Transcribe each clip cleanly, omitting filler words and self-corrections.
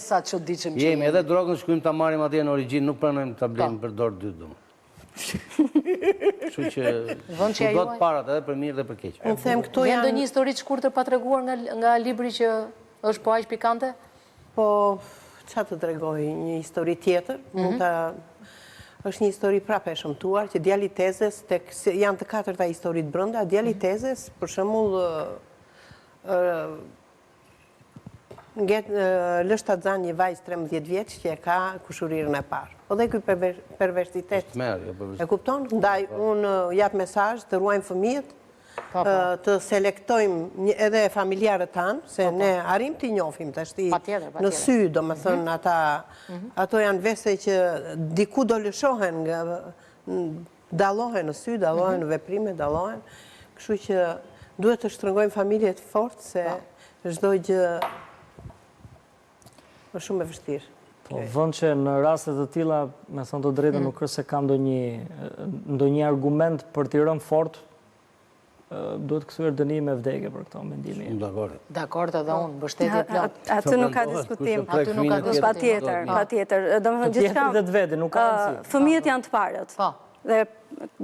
Sa çuditshëm që Jemi edhe drogën shkojmë ta marrim atje në origjinë, nuk pranojmë ta blejmë për dorë dy domun. Kështu që do të parat edhe për mirë dhe për keq. Unë them këto janë janë ndonjë histori të shkurtër pa treguar nga libri që është po aq pikante? po çfarë të tregoj, një histori tjetër, mund ta është një histori prapë e shëmtuar që djali Tezes janë të katërta historitë brenda, djali Tezes për shembull lësht ta xhan një vajzë 13 vjeç që e ka kushurirën e parë. Po dhe ky perversitet. E kupton? Ndaj unë jap mesazh të ruajmë fëmijët, të selektojmë edhe familjarët tanë, se ne arrim t'i njohim tash në sy, domethënë ato janë vese që diku do lëshohen, dallohen në sy, dallohen në veprime, dallohen. Kështu që duhet të shtrëngojmë familje të fortë se çdo gjë është shumë e vështirë. Po, vënd që në rastet të tilla, me thënë të drejtën, nuk është se ka ndonjë argument për t'i rënë fort, duhet kthyer dënim me vdekje për këto mendimi. Dakord edhe unë, mbështetje plot. Aty nuk ka diskutim. Patjetër. Domethënë gjithçka vetë vetë nuk ka rëndësi. Fëmijët janë të parët. Po. Dhe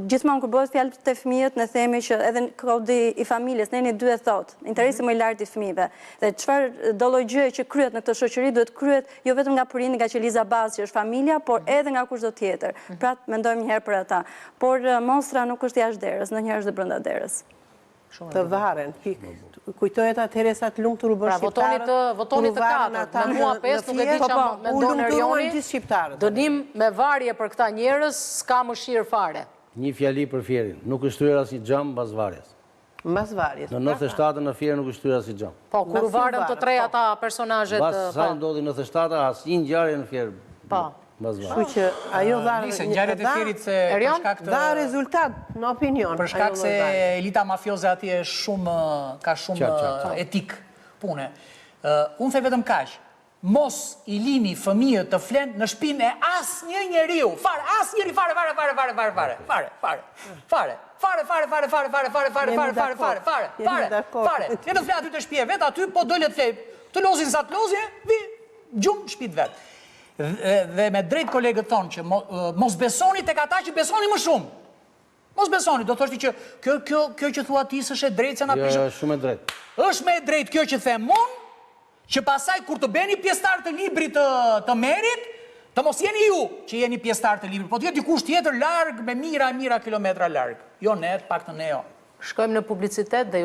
gjithmonë kur bëhet fjalë te fëmijët, ne themi që edhe kodi i familjes, ne duhet thotë, interesi më i lartë i fëmijëve. Dhe çfarë do lloj gjëje që kryhet në këtë shoqëri duhet kryhet jo vetëm nga prindi, nga qeliza bazë që është familja, por edhe nga kushdo tjetër. Pra mendojmë një herë për ata. Por mostra nuk është jashtë derës, ndonjëherë është brenda derës. Të varen, pikë. Kujtohet atëherë sa të lumtur u bën shqiptarët. Pra votoni të katërt, me mua 5, nuk e di çfarë mendon Erioni. Dënim me varje për këta njerëz, s'ka mëshirë fare. Një fjali për Fierin, nuk është shtryer asnjë xham mbas varjes. Mbas varjes. Në 97 në Fier nuk është shtryer asnjë xham. Po, kur varën të tre ata personazhet. Mbas sa ndodhi në 97 asnjë ngjarje në Fier. Po. Kështu që ajo ngjarjet e Fierit se për shkak të dha rezultat në opinion. Për shkak se elita mafioze atje ka shumë etik pune. Unë them vetëm kaq. Mos i lini fëmijët të flenë në shtëpinë e asnjë njeriu. Fare, asnjëri fare. Le të flet aty të shtëpia vet, aty po dole të flet. Të lozin sa të lozin, vi gjum shtëpit vet. Dhe me drejt kolegët thonë që mos besoni tek ata që besoni më shumë. Mos besoni, do thoshti që kjo që thua ti s'është e drejtë se na prishë. Jo, shumë e drejtë. Është më e drejtë kjo që them unë, që pasaj kur të beni pjesëtar të librit të Merit, të mos jeni ju që jeni pjesëtar të librit, po të jetë dikush tjetër larg me mira kilometra larg. Jo ne, paktën ne jo. Shkojmë në publicitet dhe